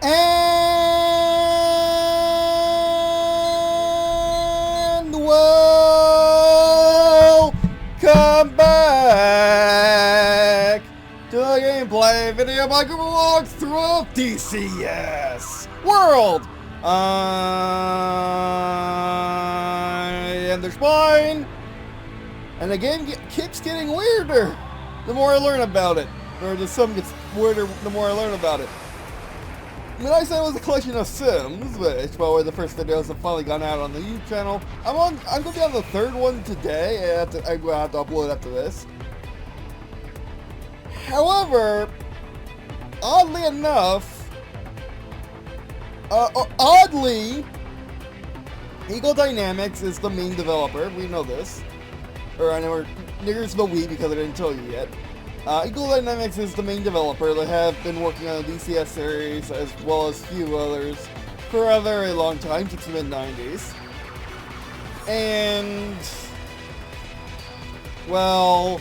And welcome back to the gameplay video by Gripen Vlogs through DCS World. And there's mine, and the game keeps getting weirder the more I learn about it, or the sim gets weirder the more I learn about it. I mean, I said it was a collection of sims, which, by the way, the first videos have finally gone out on the YouTube channel. I'm going to be on the third one today. I'm going to have to upload after this. However, oddly enough, Eagle Dynamics is the main developer. We know this. Or I know there's no we because I didn't tell you yet. Eagle Dynamics is the main developer. They have been working on the DCS series as well as a few others for a very long time, since the mid-90s. And, well,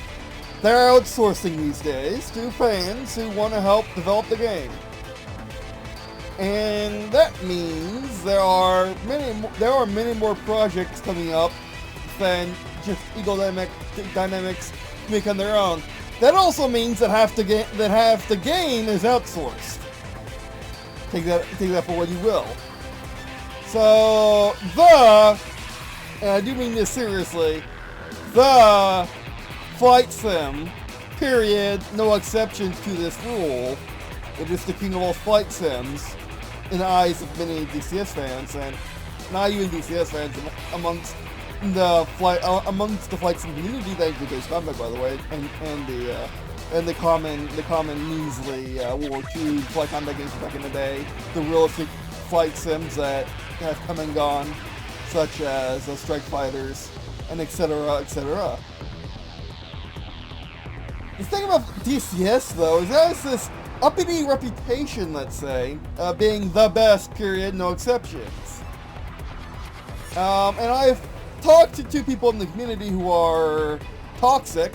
they're outsourcing these days to fans who want to help develop the game. And that means there are many more projects coming up than just Eagle Dynamics make on their own. That also means that half the game is outsourced. Take that for what you will. So and I do mean this seriously, the flight sim, period, no exceptions to this rule, it is the king of all flight sims in the eyes of many DCS fans, and not even DCS fans, amongst the flight sim community. Thank you, Case Combat, by the way, and the common measly World War II flight combat games back in the day, the realistic flight sims that have come and gone, such as Strike Fighters and etc. etc. The thing about DCS though is that it's this uppity reputation, let's say, being the best, period, no exceptions. And I've talked to two people in the community who are toxic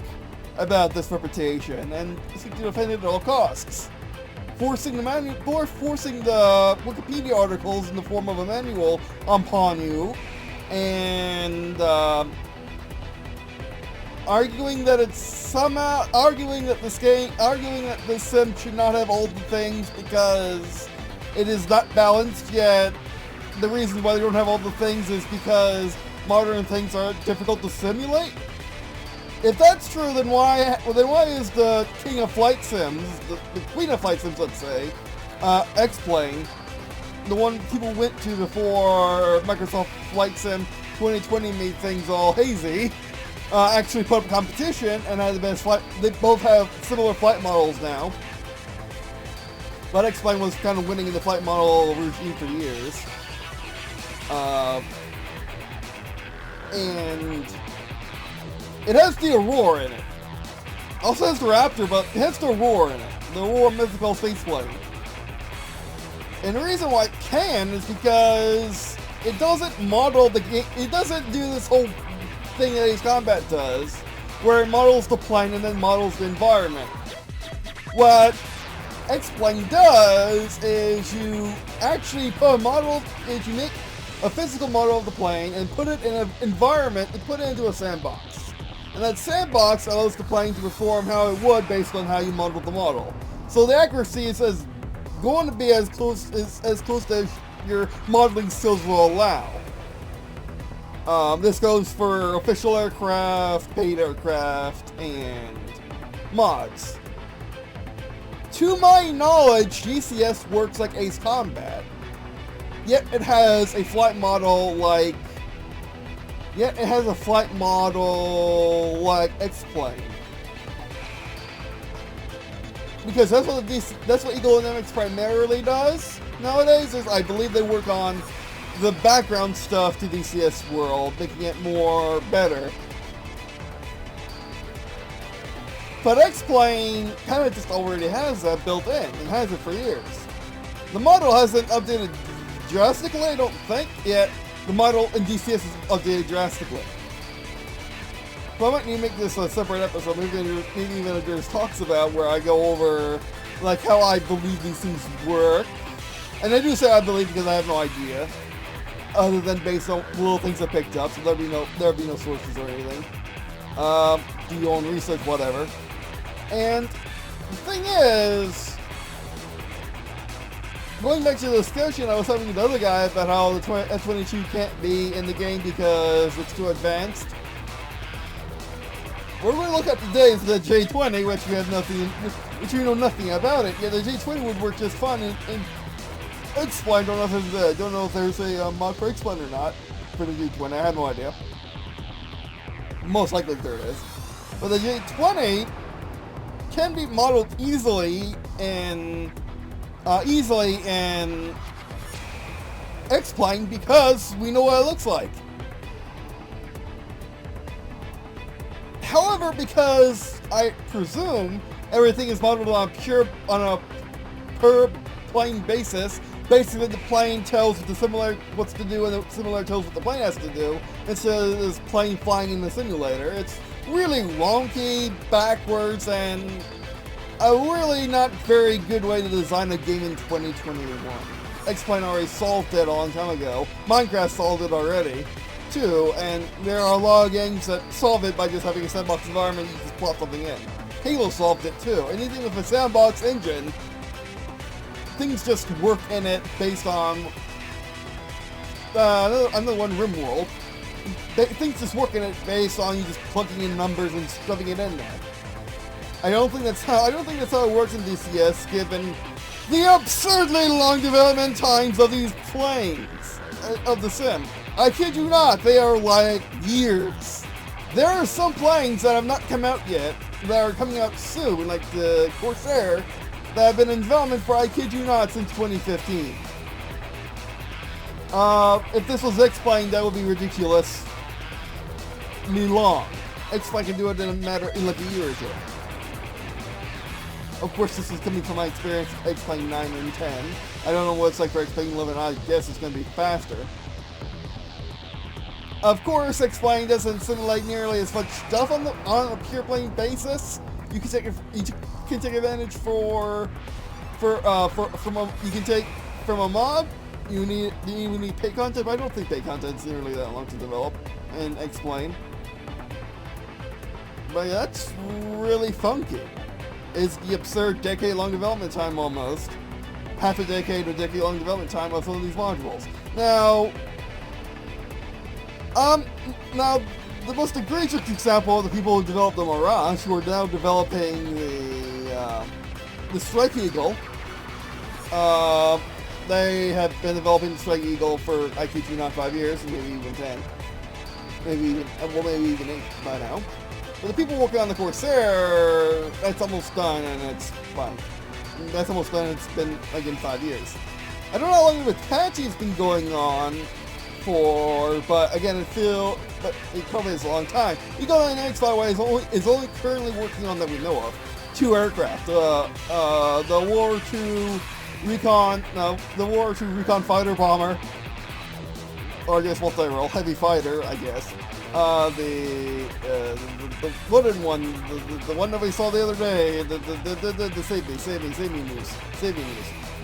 about this reputation and seek to defend it at all costs, forcing the Wikipedia articles in the form of a manual upon you, and arguing that this sim should not have all the things because it is not balanced. Yet the reason why they don't have all the things is because modern things are difficult to simulate. If that's true, then why is the king of flight sims, the queen of flight sims, let's say, X-Plane, the one people went to before Microsoft Flight Sim 2020 made things all hazy, actually put up a competition and had the best flight? They both have similar flight models now, but X-Plane was kind of winning in the flight model regime for years. And it has the Aurora in it. Also has the Raptor, but it has the Aurora in it. The Aurora mythical space plane. And the reason why it can is because it doesn't model the game. It doesn't do this whole thing that Ace Combat does, where it models the plane and then models the environment. What X-Plane does is you actually put a model, you make a physical model of the plane and put it in an environment and put it into a sandbox. And that sandbox allows the plane to perform how it would based on how you modeled the model. So the accuracy is going to be as close as your modeling skills will allow. This goes for official aircraft, paid aircraft, and mods. To my knowledge, DCS works like Ace Combat. Yet it has a flight model like X-Plane. Because that's what Eagle Dynamics primarily does nowadays. Is I believe they work on the background stuff to DCS World, making it more better. But X-Plane kind of just already has that built in, and has it for years. The model hasn't updated drastically, I don't think, yet the model in DCS is updated drastically. So I might need to make this a separate episode, maybe even if there's talks about where I go over like how I believe these things work, And I do say I believe because I have no idea, other than based on little things I picked up. So there'll be no sources or anything. Do your own research, whatever. And the thing is, going back to the discussion I was having with the other guy about how the F-22 can't be in the game because it's too advanced. What we're going to look at today is the J-20, which we know nothing about it. Yeah, the J-20 would work just fine in X-Plane. Don't know if there's a mod for X-Plane or not for the J-20. I have no idea. Most likely there is. But the J-20 can be modeled easily in X-Plane because we know what it looks like. However, because I presume everything is modeled on a per plane basis, basically the plane tells the simulator what's to do and the simulator tells what the plane has to do, instead of this plane flying in the simulator. It's really wonky, backwards, and a really not very good way to design a game in 2021. X-Plane already solved it a long time ago. Minecraft solved it already, too, and there are a lot of games that solve it by just having a sandbox environment and you just plop something in. Halo solved it too. Anything with a sandbox engine, things just work in it based on another one, RimWorld. Things just work in it based on you just plugging in numbers and shoving it in there. I don't think that's how it works in DCS, given the absurdly long development times of these planes of the sim. I kid you not, they are like years. There are some planes that have not come out yet, that are coming out soon, like the Corsair, that have been in development for, I kid you not, since 2015. If this was X-Plane, that would be ridiculously long. X-Plane can do it in like a year or two. Of course, this is coming from my experience with X-Plane 9 and 10. I don't know what it's like for X-Plane 11, I guess it's going to be faster. Of course, X-Plane doesn't simulate nearly as much stuff on a pure plane basis. You can take advantage from a mod. You need paid content, but I don't think paid content's nearly that long to develop and X-Plane. But that's really funky. It's the absurd decade-long development time almost. Half a decade or decade-long development time of some of these modules. Now, the most egregious example of the people who developed the Mirage, who are now developing the Strike Eagle. They have been developing the Strike Eagle for, I kid you not, 5 years, maybe even 10. Maybe even 8 by now. But the people working on the Corsair, that's almost done and it's fine. That's almost done and it's been, again, 5 years. I don't know how long the Apache's been going on for, but again, it probably is a long time. Eagle 9X, by the way, is only currently working on, that we know of, 2 aircraft. The War II Recon fighter bomber, or I guess multi-role heavy fighter, I guess. The wooden one, the one that we saw the other day, the save me news. The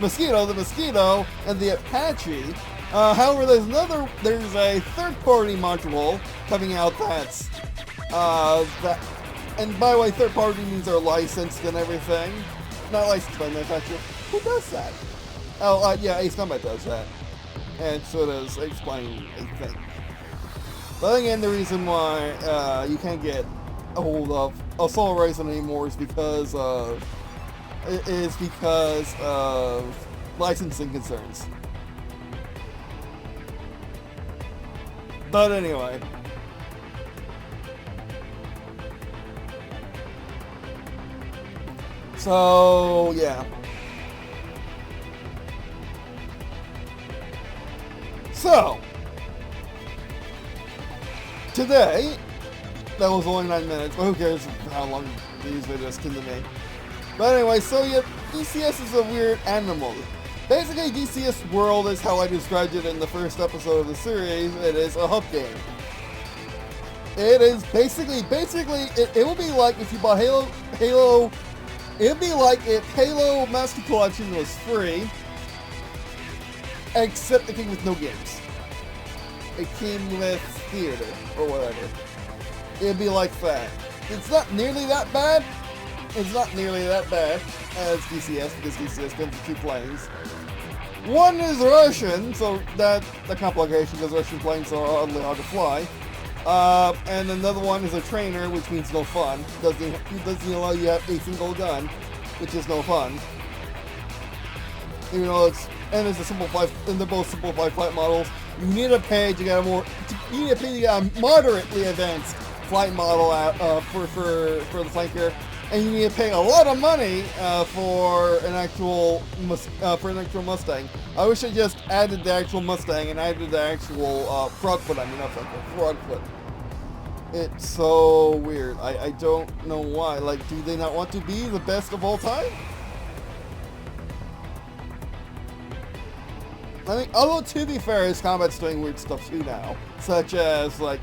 Mosquito, and the Apache. However, there's a third-party module coming out that's and by the way, third-party means they're licensed and everything. Not licensed by manufacturer. Who does that? Oh, yeah, Ace Combat does that. And so does X-Plane, I think. But again, the reason why you can't get a hold of Assault Horizon anymore is because of licensing concerns. But anyway. So, yeah. So, today, that was only 9 minutes, but who cares how long these videos can be. But anyway, so yeah, DCS is a weird animal. Basically, DCS World is how I described it in the first episode of the series. It is a hub game. It is basically, it will be like if you bought Halo, it would be like if Halo Master Collection was free, except it came with no games. It came with theater, or whatever. It'd be like that. It's not nearly that bad. It's not nearly that bad as DCS, because DCS comes with 2 planes. One is Russian, so that's a complication, because Russian planes are oddly hard to fly. And another one is a trainer, which means no fun. It doesn't allow you to have a single gun, which is no fun. Even though it's a simplified, and they're both simplified flight models. You need to pay to get a moderately advanced flight model for the flanker, and you need to pay a lot of money for an actual Mustang. I wish I just added the actual Mustang and added the actual Frogfoot. I mean, not Frogfoot. It's so weird. I don't know why. Like, do they not want to be the best of all time? I mean, although to be fair, his combat's doing weird stuff too now, such as like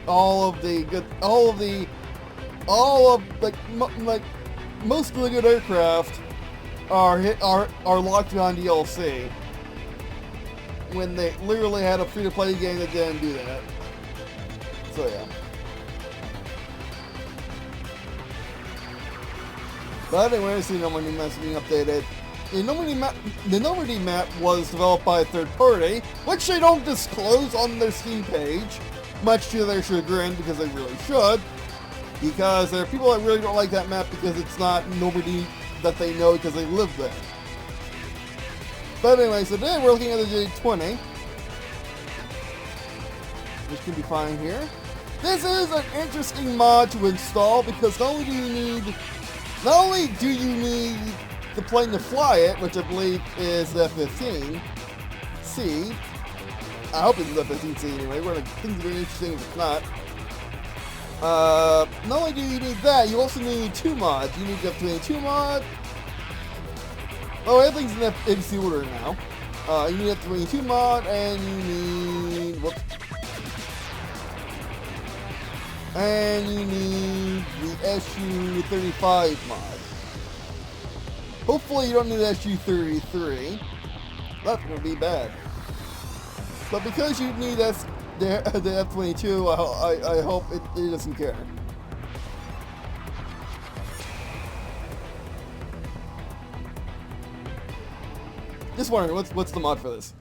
most of the good aircraft are locked behind DLC when they literally had a free-to-play game that didn't do that. So yeah. But anyway, the Normandy map's being updated. The Normandy map was developed by a third party, which they don't disclose on their Steam page, much to their chagrin, because they really should. Because there are people that really don't like that map because it's not Normandy that they know because they live there. But anyway, so today we're looking at the J-20, which can be found here. This is an interesting mod to install because not only do you need the plane to fly it, which I believe is the F-15C. I hope it's the F-15C anyway. Things are very interesting if it's not. Not only do you need that, you also need 2 mods. You need the F-22 mod. Oh, everything's in MC order now. You need the F-22 mod, and you need... Whoops. And you need the SU-35 mod. Hopefully you don't need SU-33. That's going to be bad. But because you need the F-22, I hope it doesn't care. Just wondering, what's the mod for this?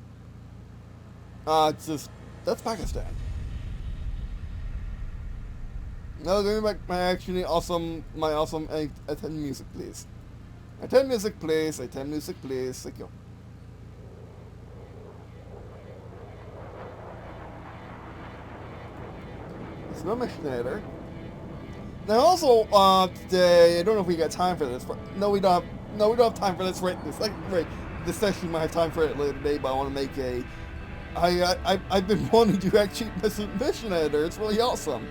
It's just... That's Pakistan. No, give me back my awesome attend music, please. Attend music, please. Attend music, please. Thank you. It's no Missionator. Now, also, today, I don't know if we got time for this, but no, we don't have time for this right this session. Might have time for it later today, but I want to make a. I've been wanting to actually Missionator. It's really awesome.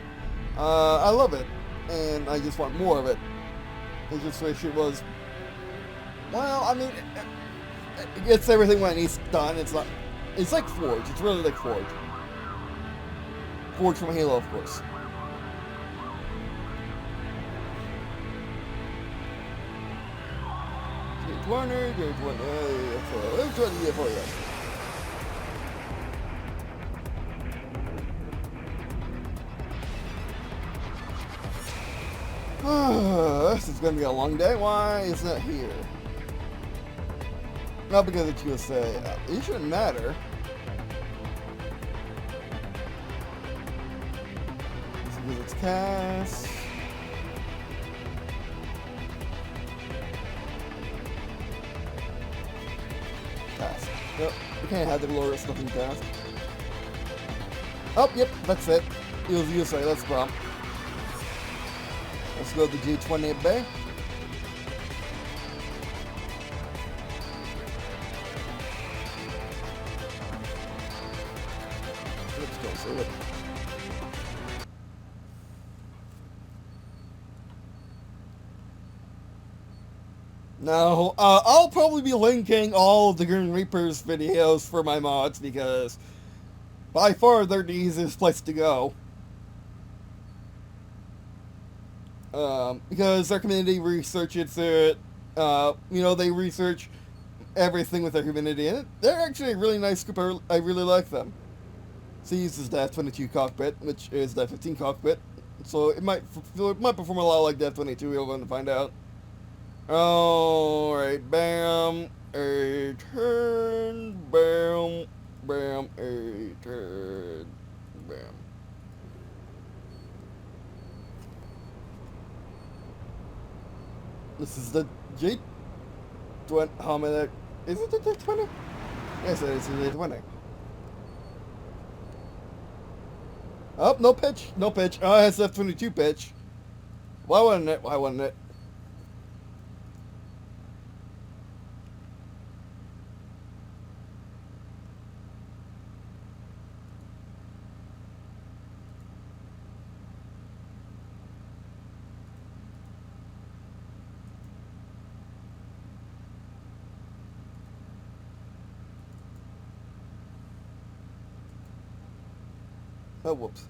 I love it, and I just want more of it. I just wish it was. Well, I mean, it gets everything when it's done. It's not. It's like Forge. It's really like Forge. Forge from Halo, of course. J-20, this is gonna be a long day. Why is that here? Not because it's USA. It shouldn't matter. It's because it's cast. Cast. Yep. We can't have the glorious looking cast. Oh, yep, that's it. It was USA, that's the problem. Let's go to the J-20 Bay. Let's go see it. Now, I'll probably be linking all of the Grim Reaper's videos for my mods because by far they're the easiest place to go. Because their community researches it, they research everything with their humanity in it. They're actually a really nice group. I really like them. So he uses the F-22 cockpit, which is the F-15 cockpit. So it might perform a lot like the F-22. We're going to find out. Alright, bam, a turn, bam, bam, a turn, bam. This is the J-20, how many, is it the J-20? Yes, it is the J-20. Oh, no pitch, no pitch. Oh, it's F-22 pitch. Why wasn't it? Why wasn't it? Oh, whoops.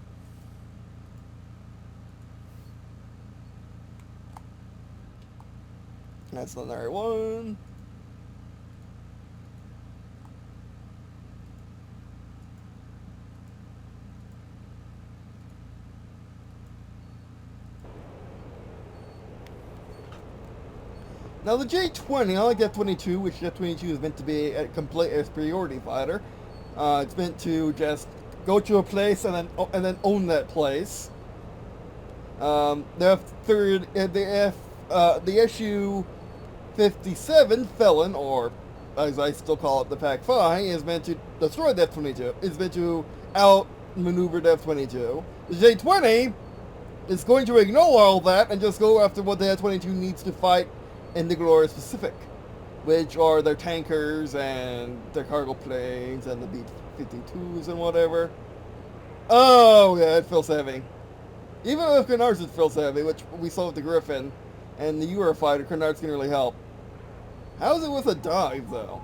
That's not the right one. Now the J-20, unlike F-22, which F-22 is meant to be a complete superiority fighter, it's meant to just go to a place and then own that place. The issue 57 Felon, or as I still call it, the PAC-5, is meant to destroy the F-22. Is meant to outmaneuver the F-22. The J-20 is going to ignore all that and just go after what the F-22 needs to fight in the Glorious Pacific, which are their tankers and their cargo planes and the B-52s and whatever. Oh, yeah, it feels heavy. Even with Grenards, it feels heavy, which we saw with the Griffin and the Eurofighter. Grenards can really help. How is it with a dive, though?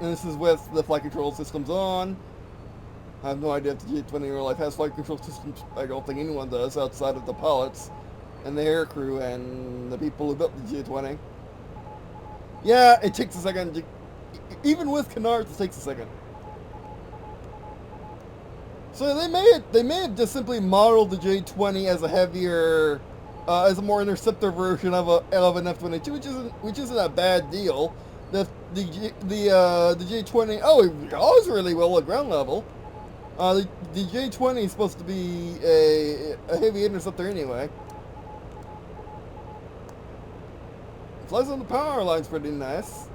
And this is with the flight control systems on. I have no idea if the J-20 in real life has flight control systems. I don't think anyone does outside of the pilots and the air crew and the people who built the J-20. Yeah, it takes a second. Even with Canards, it takes a second. So they may have just simply modeled the J-20 as a heavier, as a more interceptor version of an F-22, which isn't a bad deal. The J-20, oh, it goes really well at ground level. The J-20 is supposed to be a heavy interceptor anyway. It flies on the power line's pretty nice.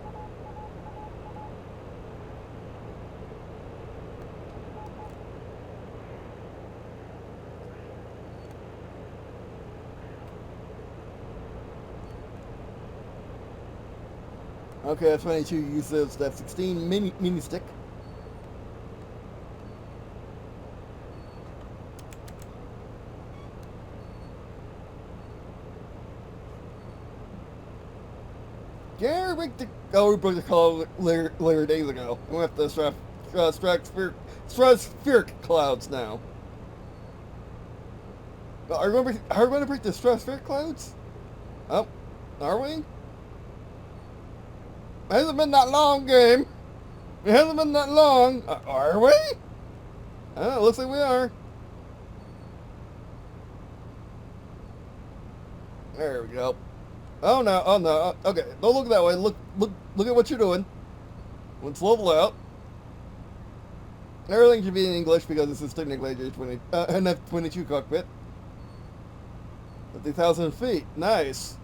Okay, F-22 uses the F-16 mini stick. Yeah, we broke the call later days ago. We have the stratospheric clouds now. Are we going to break the stratospheric clouds? Oh, are we? It hasn't been that long, game. It hasn't been that long. Are we? Oh, it looks like we are. There we go. Oh no, oh no. Okay, don't look that way. Look at what you're doing. Let's level out. Everything should be in English because this is technically a J-20, an F-22 cockpit. 50,000 feet. Nice.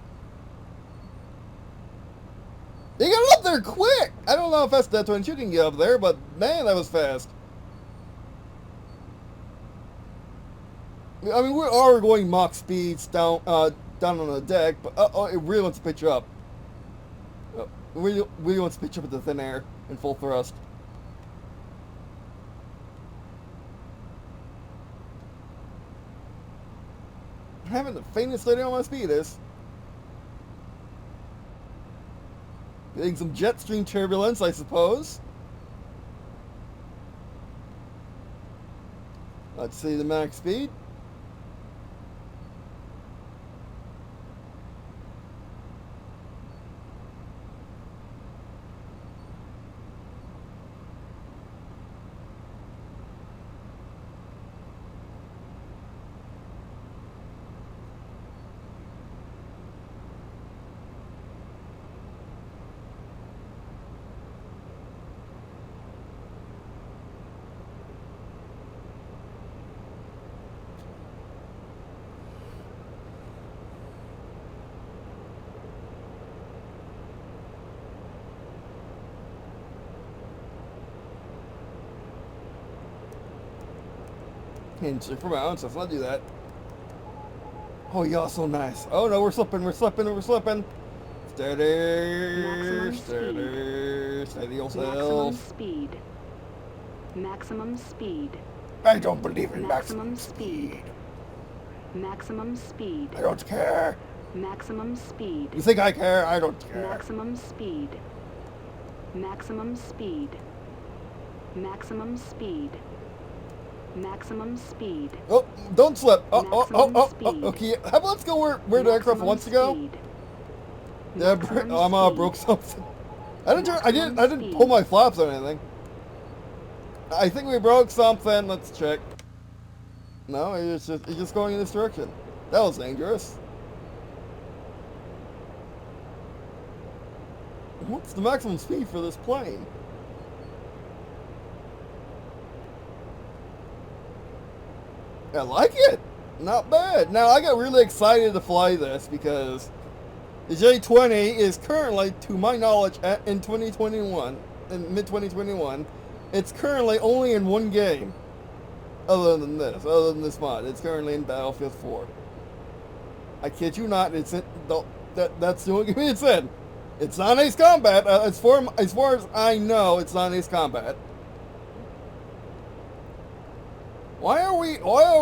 They got up there quick! I don't know if that's that F-22 can get up there, but man, that was fast. I mean, we are going Mach speeds down on the deck, but it really wants to pitch up. It really wants to pitch up into thin air in full thrust. I haven't the faintest idea what my speed is. Getting some jet stream turbulence, I suppose. Let's see the max speed. Check for bounce. Let's not do that. Oh, yeah, so nice. Oh no, we're slipping. We're slipping. We're slipping. Steady, steady, steady yourself. Maximum speed. Maximum speed. I don't believe in Maximum speed. Maximum speed. I don't care. Maximum speed. You think I care? I don't care. Maximum speed. Maximum speed. Maximum speed. Maximum speed. Oh, don't slip. Oh, oh, oh, oh, Maximum oh, okay. How about let's go where the aircraft wants to go? Yeah, broke something. I didn't pull my flaps or anything. I think we broke something. Let's check. No, it's just going in this direction. That was dangerous. What's the maximum speed for this plane? I like it. Not bad. Now, I got really excited to fly this because the J-20 is currently, to my knowledge, in 2021, in mid-2021, it's currently only in one game. Other than this mod. It's currently in Battlefield 4. I kid you not, it's in, that's the only game it's in. It's not Ace Combat. As far as I know, it's not Ace Combat. Why are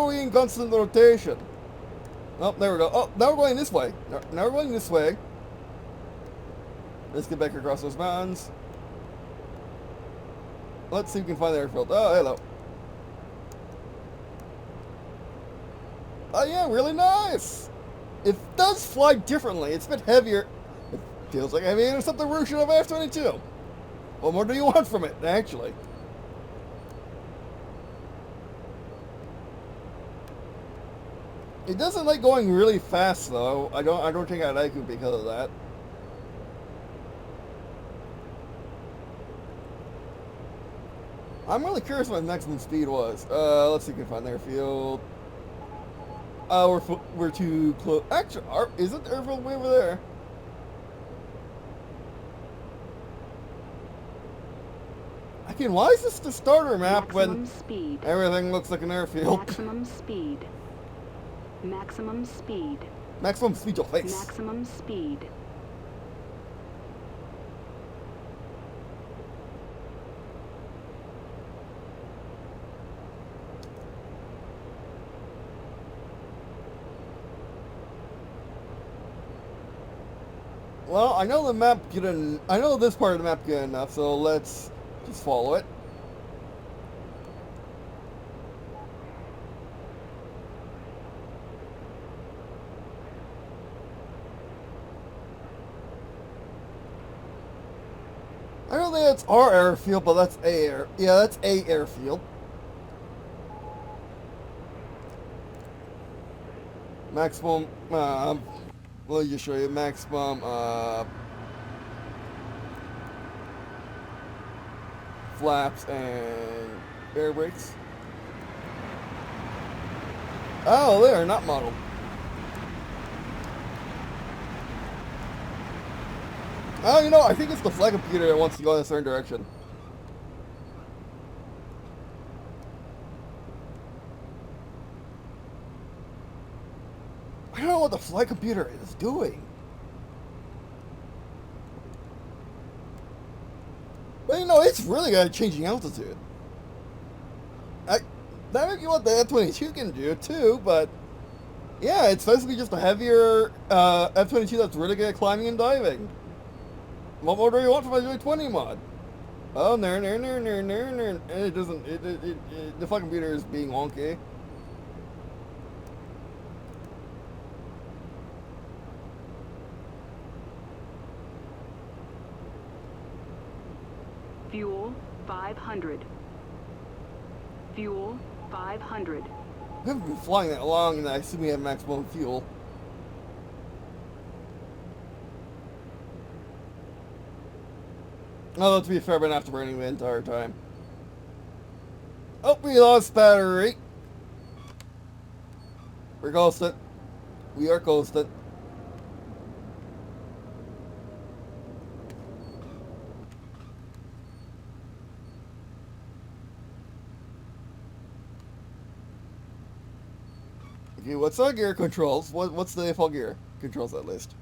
we in constant rotation? Oh, there we go. Oh, now we're going this way. Now we're going this way. Let's get back across those mountains. Let's see if we can find the airfield. Oh, hello. Oh yeah, really nice. It does fly differently. It's a bit heavier. It feels like a heavy interceptor version of F-22. What more do you want from it, actually? It doesn't like going really fast though. I don't think I like it because of that. I'm really curious what maximum speed was. Let's see if we can find the airfield. We're too close. Actually, isn't the airfield way over there? Again, why is this the starter map when everything looks like an airfield? Maximum speed. Maximum speed. Maximum speed, your face. Maximum speed. Well, I know the map I know this part of the map good enough, so let's just follow it. I don't think that's our airfield, but that's that's a airfield. Maximum, let me just show you maximum, flaps and air brakes. Oh, they are not modeled. Oh, you know, I think it's the flight computer that wants to go in a certain direction. I don't know what the flight computer is doing. But you know, it's really good at changing altitude. That may be what the F-22 can do too, but yeah, it's supposed to be just a heavier F-22 that's really good at climbing and diving. What more do you want from a J-20 mod? Oh, no. It doesn't, the flight computer is being wonky. Fuel 500. Fuel 500. We haven't been flying that long, and I assume we have maximum fuel. Although, to be fair, I've been afterburning the entire time. Oh, we lost battery. We're coasting. We are coasting. Okay, what's our gear controls? What's the default gear controls at least?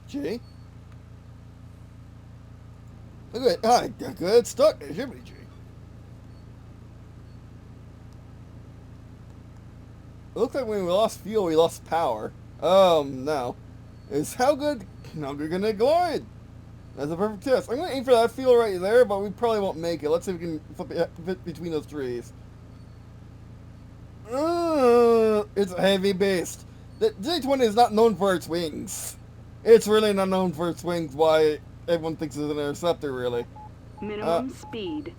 G? Look at it. Ah, good stuck. It should be G. It looks like when we lost fuel, we lost power. No. It's how good can it glide? That's a perfect test. I'm going to aim for that fuel right there, but we probably won't make it. Let's see if we can fit between those trees. It's a heavy beast. The J-20 is not known for its wings. It's really not known for its wings, why everyone thinks it's an interceptor, really. Minimum speed.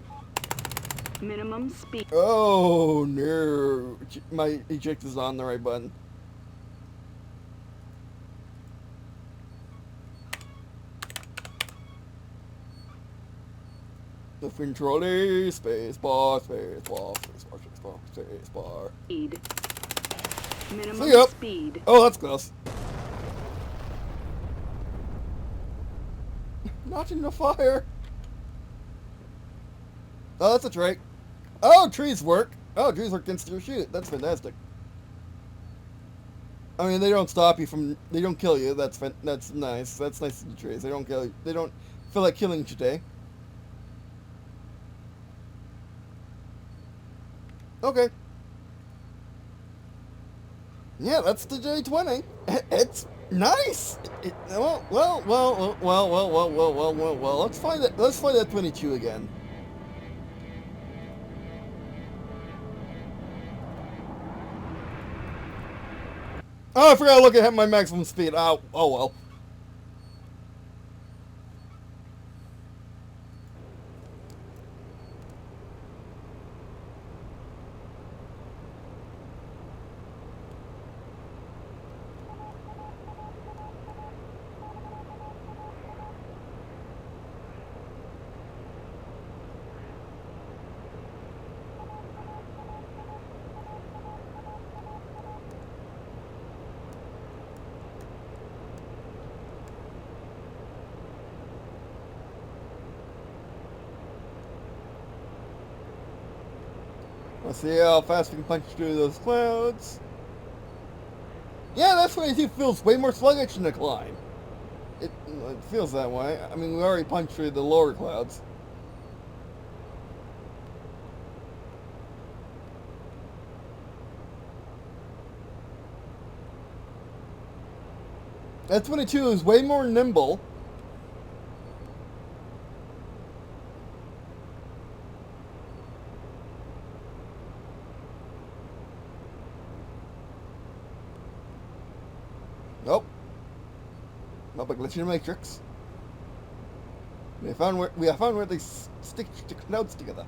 Minimum speed. Oh, no. My eject is on the right button. The controller, space bar, space bar, space bar, space bar, space bar. Speed. Minimum See ya. speed. Oh, that's close. Not in the fire. Oh, that's a trait. Oh, trees work. Oh, trees work against your shoot. That's fantastic. I mean, they don't stop you from. They don't kill you. That's nice. That's nice of the trees. They don't kill you. They don't feel like killing you today. Okay. Yeah, that's the J-20. It's nice. Well. Let's find that. Let's find that 22 again. Oh, I forgot to look at my maximum speed. Oh well. Let's see how fast we can punch through those clouds. Yeah, that 22 feels way more sluggish in the climb. It feels that way. I mean, we already punched through the lower clouds. That 22 is way more nimble. Nope. Not a glitch in the matrix. We have found where they stick the clouds together.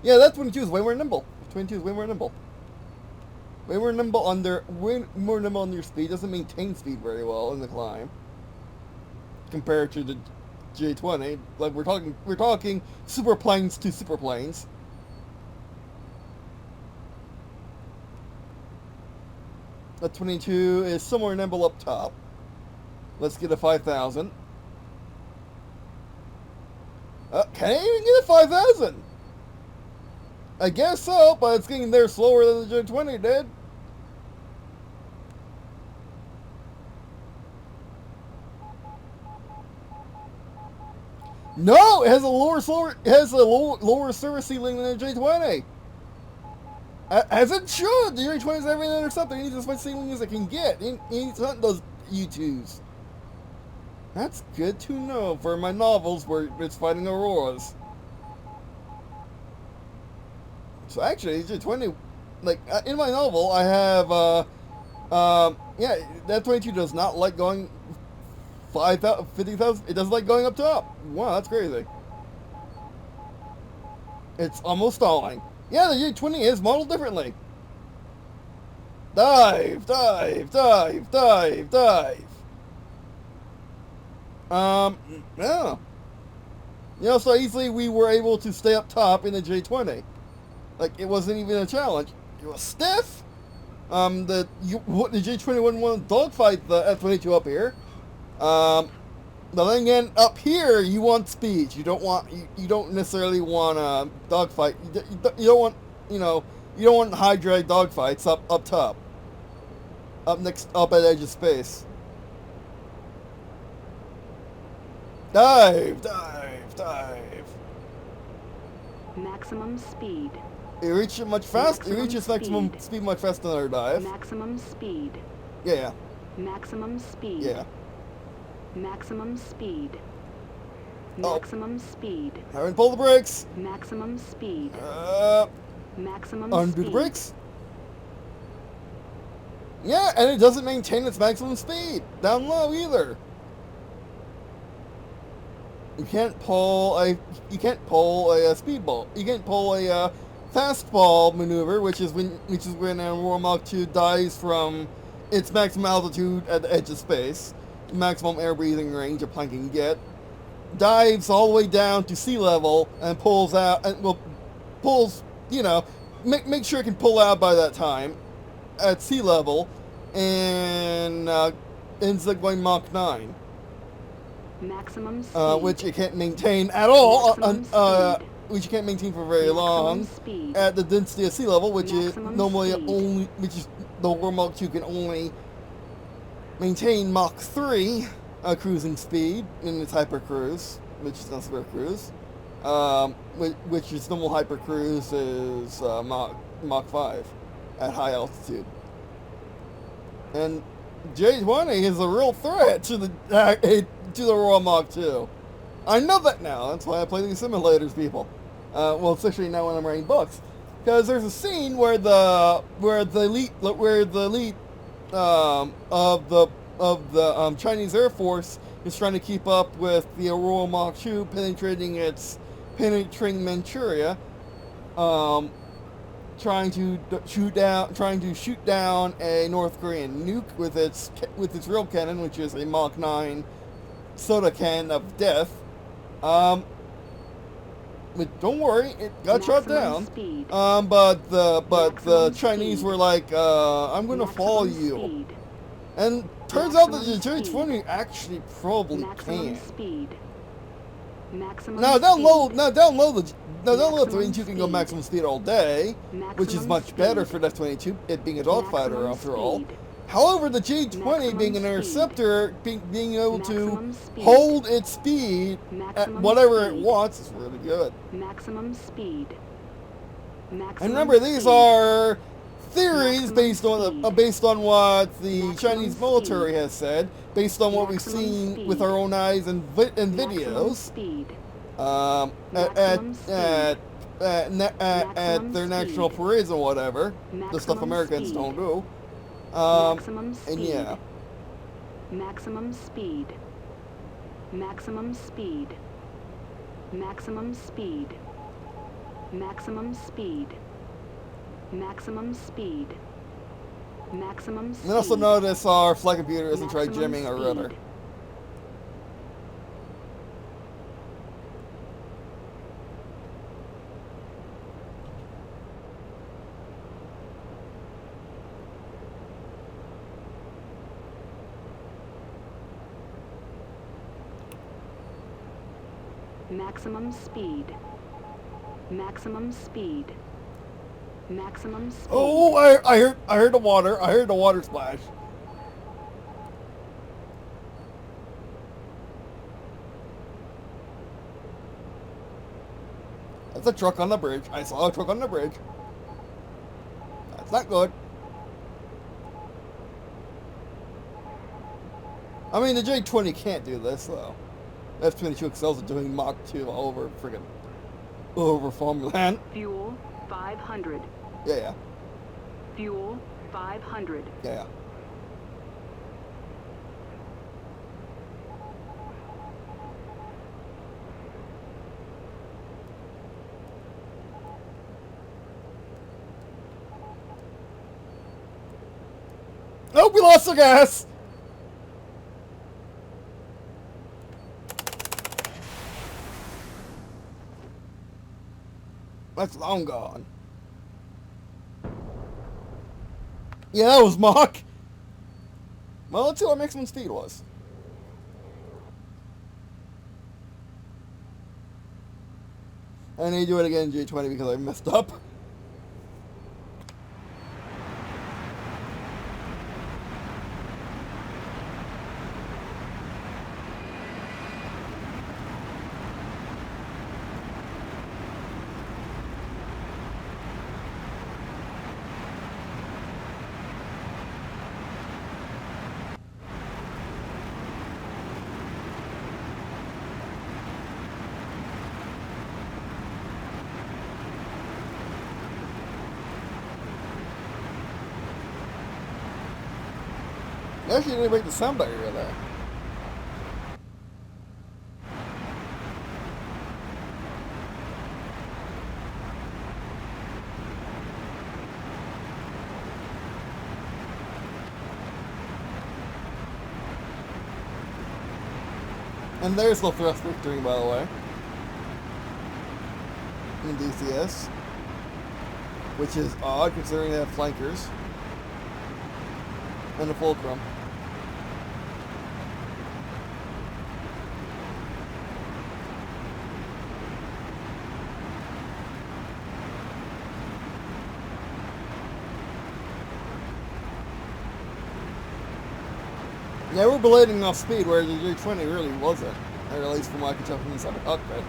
Yeah, that 22 is way more nimble. 22 is way more nimble. Way more nimble on your speed. Doesn't maintain speed very well in the climb compared to the J-20. Like we're talking super planes to super planes. The 22 is somewhere nimble up top. Let's get a 5,000. Can I even get a 5,000? I guess so, but it's getting there slower than the J-20 did. No, it has a lower service ceiling than the J-20. As it should. The J-20 is every interceptor. It needs as much ceiling as it can get. It needs to hunt those U-2s. That's good to know for my novels where it's fighting auroras. So actually, J-20, like in my novel, I have yeah, that 22 does not like going 50,000. It doesn't like going up top. Wow, that's crazy. It's almost stalling. Yeah, the J-20 is modeled differently. Dive, dive, dive, dive, dive. Yeah. You know, so easily we were able to stay up top in the J-20. Like, it wasn't even a challenge. It was stiff. The J-20 wouldn't want to dogfight the F-22 up here. But then again, up here, you want speed. You don't necessarily want a dogfight. You don't want, you don't want high drag dogfights up top. Up at the edge of space. Dive, dive, dive. Maximum speed. It reaches much faster. It reaches maximum speed much faster than our dive. Maximum speed. Yeah. Maximum speed. Yeah. Maximum speed. Oh. Maximum speed. Haven't pulled the brakes. Maximum speed. Maximum Undo speed. the brakes. Yeah, and it doesn't maintain its maximum speed down low either. You can't pull a speedball. You can't pull a fastball maneuver, which is when Aurora Mach 2 dives from its maximum altitude at the edge of space, maximum air breathing range a plane can get, dives all the way down to sea level and pulls out and make sure it can pull out by that time at sea level, and ends up going Mach 9. Maximum speed. Which it can't maintain at all, Maximum which you can't maintain for very Maximum long speed. at the density of sea level, which Maximum is normally speed. which is the Aurora Mach 2 can only maintain Mach 3 cruising speed in its hypercruise, which is not super cruise, which is normal hypercruise is Mach 5 at high altitude. And J-20 is a real threat to the Aurora Mach 2. I know that now. That's why I play these simulators, people. Well, especially now when I'm writing books, because there's a scene where the elite of the Chinese Air Force is trying to keep up with the Aurora Mach 2 penetrating Manchuria, trying to shoot down a North Korean nuke with its real cannon, which is a Mach 9 soda can of death. But don't worry, it got shot down. Speed. But the Maximum Chinese speed. were like, I'm gonna follow Maximum you. speed. And turns out that the Maximum J-20 actually probably Maximum can. speed. Maximum Now down low, speed. the Maximum 22 can go speed. maximum speed all day, which is Maximum much speed. better for the F-22, it being a dogfighter Maximum after all. speed. However, the J-20 Maximum being an speed. interceptor, being able to Maximum speed. hold its speed at Maximum whatever speed. it wants is really good. Maximum speed. Maximum And remember, these speed. are theories Maximum based on what the Maximum Chinese military speed. has said, based on what we've Maximum seen speed. with our own eyes and Maximum videos. speed. At Maximum their speed. national parades and whatever, the stuff Maximum Americans speed. don't do. Maximum speed. And yeah, Maximum speed. Maximum speed. Maximum speed. Maximum speed. Maximum speed. Maximum speed. and also notice our flight computer isn't trying Maximum jamming our speed. rudder. Maximum speed. Maximum speed. Maximum speed. Oh, I heard the water. I heard the water splash. That's a truck on the bridge. I saw a truck on the bridge. That's not good. I mean, the J-20 can't do this, though. F-22 excels at doing Mach 2 all over farmland. Fuel 500. Yeah. Fuel 500. Yeah. Oh, we lost the gas! That's long gone. Yeah, that was Mach. Well, let's see what maximum speed was. I need to do it again in J-20 because I messed up. Actually, didn't break the sound barrier there. And there's the thrust victory, by the way, in DCS, which is odd considering they have flankers and a fulcrum. Yeah, we're blading off speed, whereas the J-20 really wasn't. Or at least from what I could tell from inside the cockpit.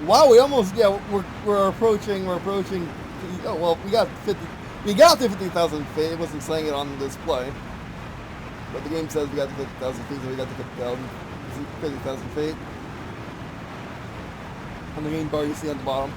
Wow, we almost, yeah, we're approaching, oh, well, we got to 50,000 feet. It wasn't saying it on the display. But the game says we got to 50,000 feet, so we got to 50,000 feet. On the game bar you see on the bottom.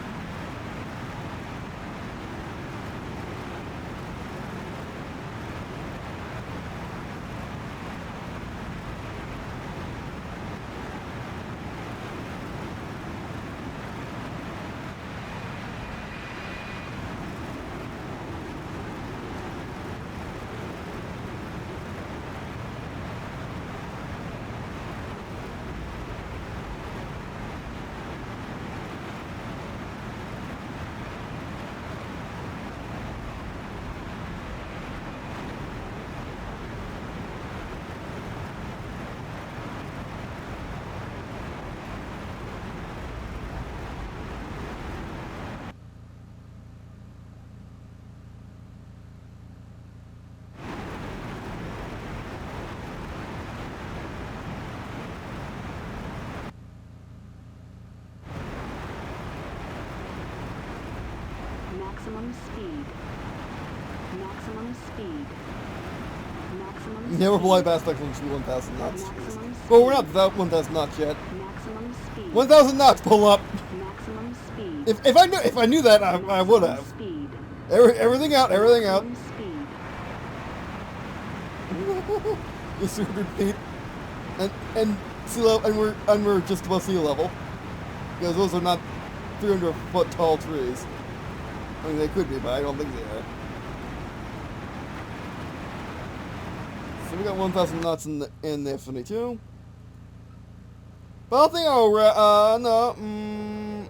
Maximum speed. Maximum speed. Maximum speed. Yeah, we're flying past like 1,000 knots. Maximum Well, we're not without 1,000 knots yet. Maximum speed. 1,000 knots, pull up. Maximum speed. If I knew that, I would have. Speed. Everything out, everything out. Speed. Just 300 feet, and sea level, and we're just above sea level, because those are not 300-foot tall trees. I mean, they could be, but I don't think they are. So we got 1,000 knots in the F-22. But I think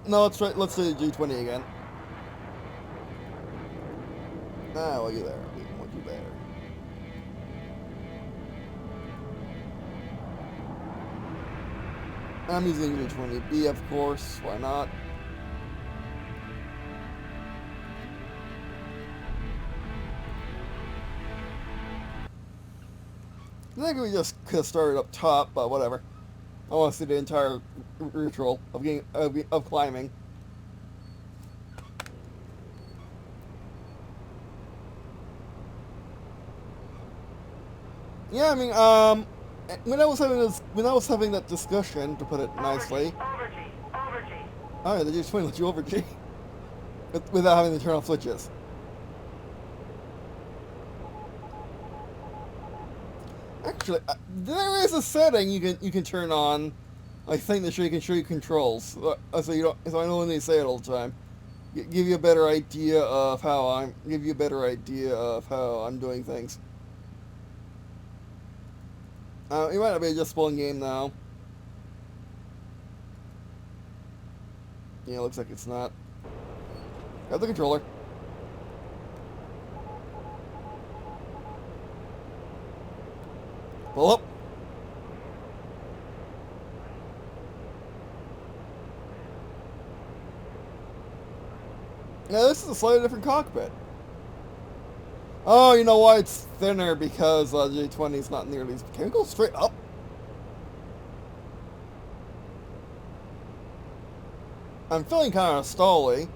no, let's try. Let's say the G-20 again. Ah, well, you there? We want you there. I'm using G-20B, of course. Why not? I think we just could have started up top, but whatever. I want to see the entire ritual of climbing. Yeah, I mean, when I was having that discussion, to put it nicely. Oh yeah, they just let you over G without having to turn off switches. Actually, there is a setting you can turn on. I think that you can show you controls, so you don't. So I don't need to say it all the time. Give you a better idea of how I'm doing things. It might not be a just one game now. Yeah, looks like it's not. Got the controller. Pull up. Now this is a slightly different cockpit. Oh, you know why it's thinner? Because J-20 is not nearly as... Can we go straight up? I'm feeling kind of stally.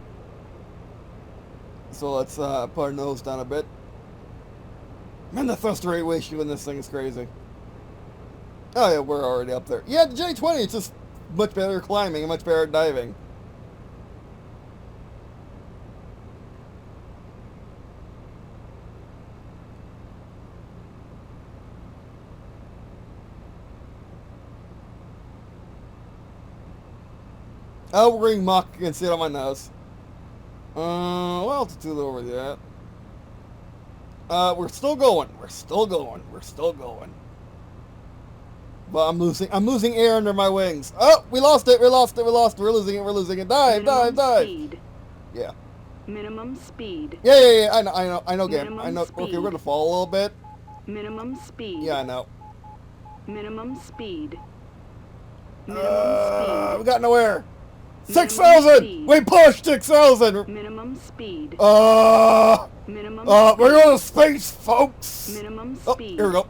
So let's put our nose down a bit. Man, the thrust rate ratio in this thing is crazy. Oh yeah, we're already up there. Yeah, the J-20 is just much better climbing and much better diving. Oh, we're getting mock. You can see it on my nose. What altitude over that? We're still going. We're still going. We're still going. But I'm losing air under my wings. Oh, we lost it. We lost it. We lost it. We're losing it. We're losing it. Dive, dive, dive. Speed. Yeah. Minimum speed. Yeah. I know, game. Minimum I know. speed. Okay, we're gonna fall a little bit. Minimum speed. Yeah, I know. Minimum speed. Minimum We got nowhere. Minimum 6,000. speed. We pushed 6,000. speed. Minimum speed. Minimum we're speed. going to space, folks. Minimum Oh, speed. here we go.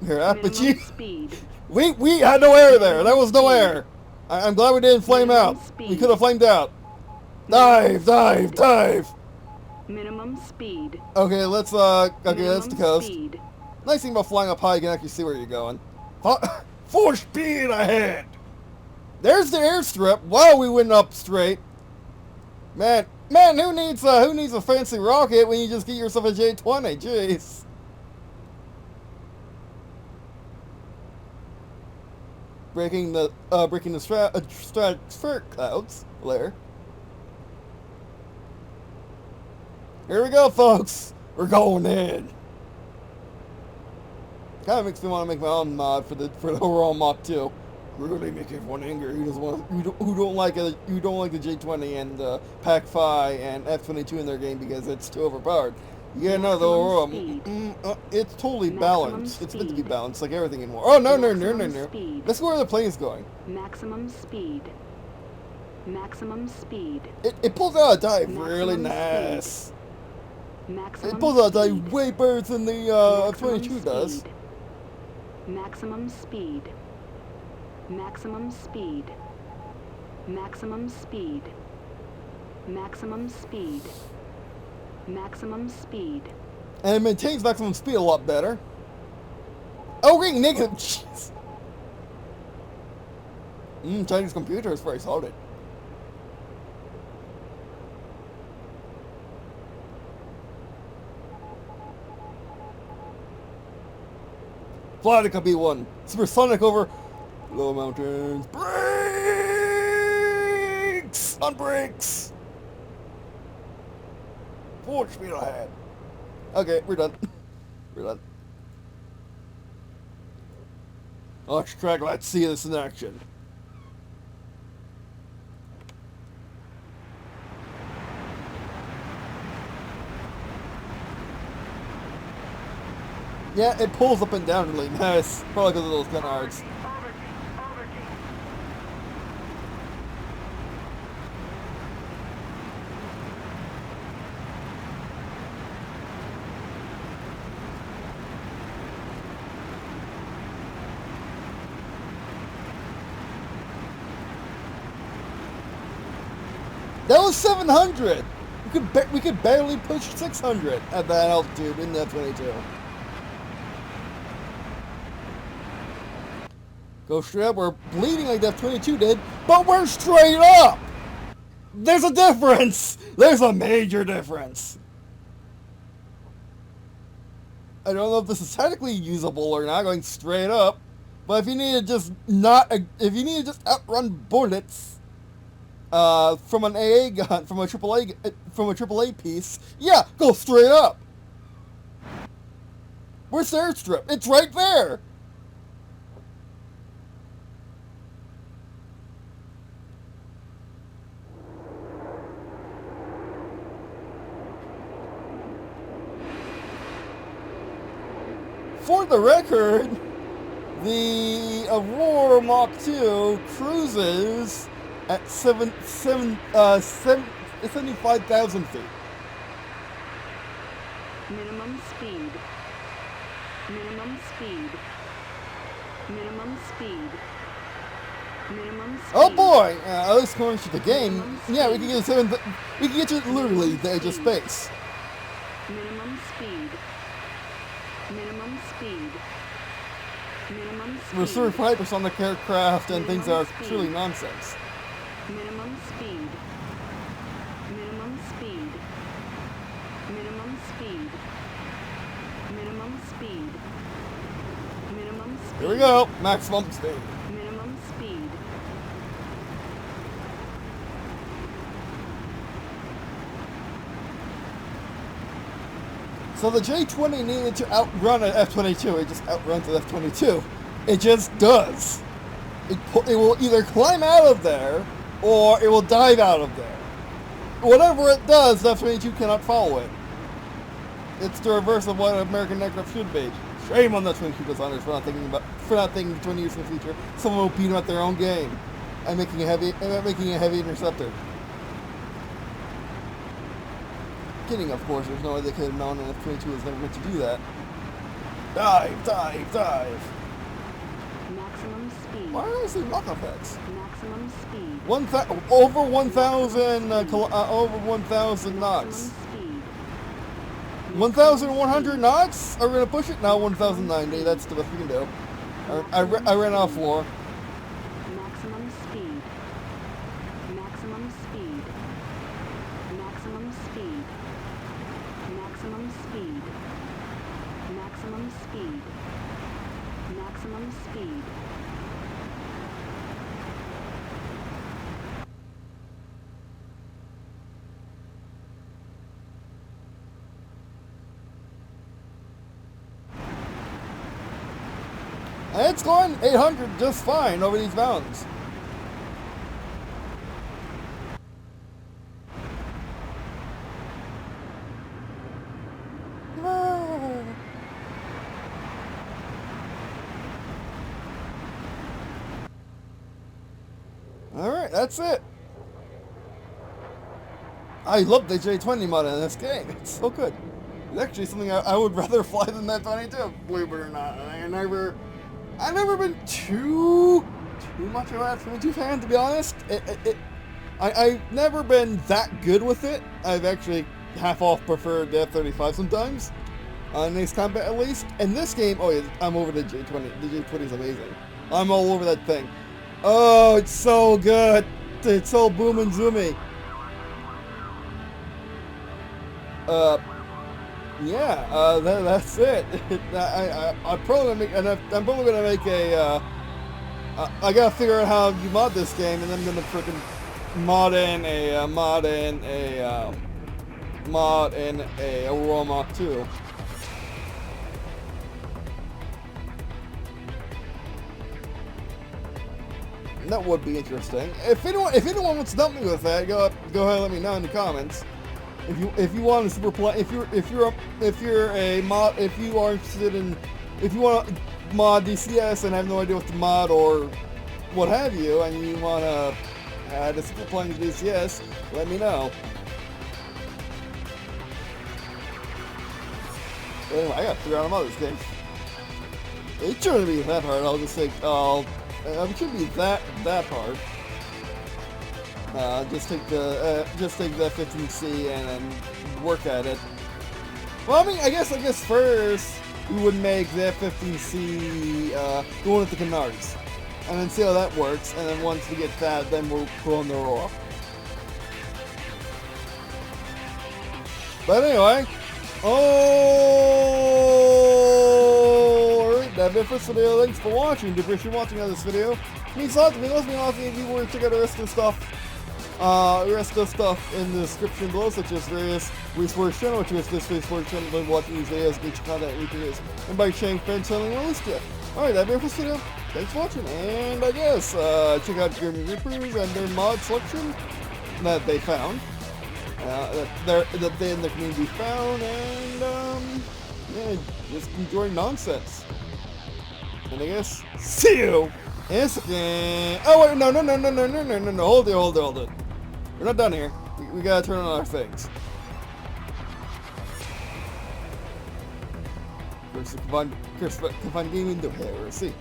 Here, Minimum speed. we had no air there. There was no air. I'm glad we didn't flame Minimum out. speed. We could have flamed out. Dive, dive, dive. Minimum speed. Okay, let's that's the Minimum coast. speed. Nice thing about flying up high, you can actually see where you're going. Full speed ahead. There's the airstrip. Wow, we went up straight. Man, who needs a fancy rocket when you just get yourself a J-20? Jeez. Breaking the stratospheric clouds layer. Here we go, folks. We're going in. Kind of makes me want to make my own mod for the overall Mach 2. Really make everyone angry who don't like the J-20 and Pac-5 and F-22 in their game because it's too overpowered. Yeah, no, the overall it's totally balanced. It's meant to be balanced, like everything in war. Oh no. That's where the plane is going. Maximum speed. Maximum speed. It pulls out a dive Maximum really speed. nice. Maximum It pulls out a dive speed. way better than the Maximum F-22 does. speed. Maximum speed. Maximum speed. Maximum speed. Maximum speed. Maximum speed. And it maintains maximum speed a lot better. Oh, getting negative. Jeez. Chinese computer is very solid. Flytica B1. Supersonic over low mountains. Brakes! On brakes! Full speed ahead. Okay, we're done. We're done. Let's track, let's see this in action. Yeah, it pulls up and down really nice. Probably because of those canards. That was 700. We could barely push 600 at that altitude in the F-22. go straight up. We're bleeding like the F-22 did, but we're straight up! There's a difference! There's a major difference! I don't know if this is technically usable or not, going straight up, but if you need to just outrun bullets from an AA gun, from a AAA piece, yeah, go straight up. Where's the airstrip? It's right there. For the record, the Aurora Mach 2 cruises at 75,000 feet. Minimum speed. Minimum speed. Minimum speed. Minimum speed. Oh boy! At least according to the game, yeah, we can get to literally the edge of space. Minimum speed. Minimum speed. Minimum speed. We're sort of hypersonic aircraft and things that are truly nonsense. Minimum speed. Minimum speed. Minimum speed. Minimum speed. Minimum speed. Here we go, maximum speed. Minimum speed. So the J-20 needed to outrun an F-22. It just outruns an F-22. It just does. It will either climb out of there, or it will dive out of there. Whatever it does, the F-22 cannot follow it. It's the reverse of what American aircraft should be. Shame on the F-22 designers for not thinking 20 years in the future, someone will beat them at their own game, and making a heavy interceptor. Kidding, of course. There's no way they could have known an F-22 was never meant to do that. Dive, dive, dive. Maximum speed. Why are I seeing lock effects? Maximum speed. Over 1,000 knots. 1,100 knots? Are we gonna push it? No, 1,090. That's the best we can do. I ran out of floor. Maximum speed. Maximum speed. Maximum speed. Maximum speed. Maximum speed. Maximum speed. And it's going 800 just fine over these mountains. Alright, that's it. I love the J-20 mod in this game. It's so good. It's actually something I would rather fly than that 22, believe it or not. I've never been too much of an F-22 fan, to be honest. I've never been that good with it. I've actually half-off preferred the F-35 sometimes. In ace combat, at least. In this game, oh yeah, I'm over the J-20. The J-20 is amazing. I'm all over that thing. Oh, it's so good. It's so boom and zoomy. Yeah, that's it. I'm probably gonna make a. I gotta figure out how you mod this game, and then I'm gonna freaking mod in a Aurora Mach 2. That would be interesting. If anyone wants to dump me with that, go ahead and let me know in the comments. If you want to super play, if you are interested in, if you want to mod DCS and have no idea what to mod or what have you, and you want to add a super playing DCS, let me know. Anyway, I got to figure out how to mod this game. It shouldn't be that hard. I'll just say, it shouldn't be that hard. Just take the F-15C and then work at it. Well, I mean, I guess first we would make the F-15C going at the canards. and then see how that works, and then once we get that, then we'll go on the roll. But anyway, alright, that's it for this video. Thanks for watching. If you're watching on this video, it means a lot to me. It means a lot if you were to check out the rest of the stuff in the description below, such as various resource channel, which is this resource channel by watching these videos, get your content reproduced, and by sharing friends telling what list yet. Alright, that's it for this video. Thanks for watching, and I guess check out Gripen and their mod selection that they found. That they in the community found, and yeah, just enjoy nonsense. And I guess see you in a second. Oh wait, no, hold it. We're not done here. We gotta turn on our things. First, confine gaming to here. Let's see.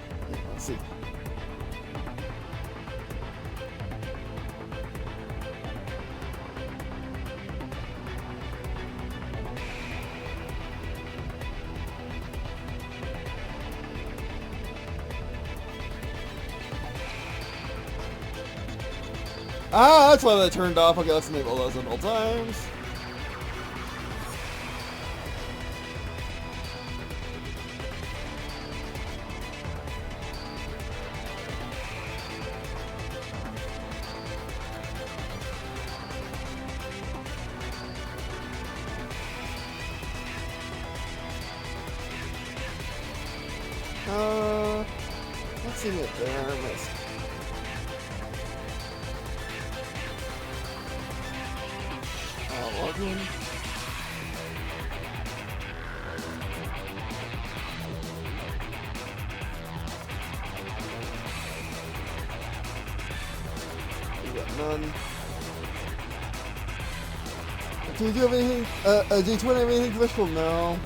Ah, that's why that turned off. Okay, let's enable those at all times. Let's see what there I missed. Login. We got none. Do you have anything? J-20 have anything special? No.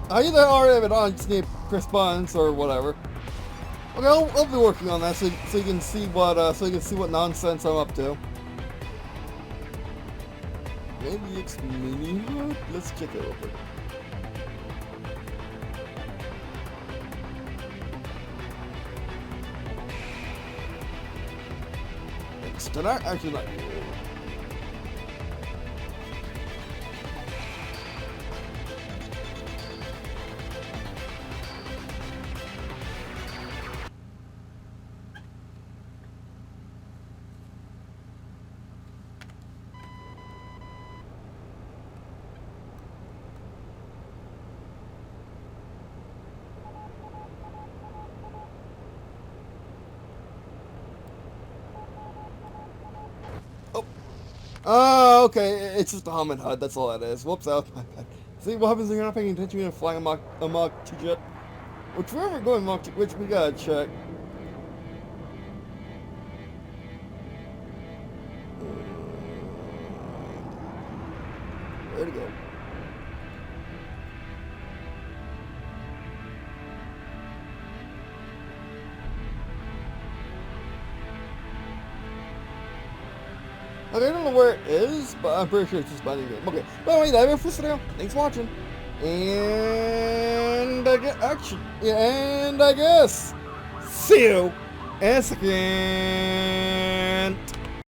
I either already have it on, just need response or whatever. Okay, I'll be working on that so you can see what nonsense I'm up to. Maybe it's mini hood. Let's check it over. It's not actually not you. Oh, okay, it's just a Hammond HUD, that's all that is. Whoops, that was my bad. See what happens when you're not paying attention and flying a Mach 2 jet? Which we're ever going Mach 2, which we gotta check. Where'd it go? Okay, I don't know where it is, but I'm pretty sure it's just by the game. Okay, but anyway, that's it for this video. Thanks for watching. And I guess, see you in a second.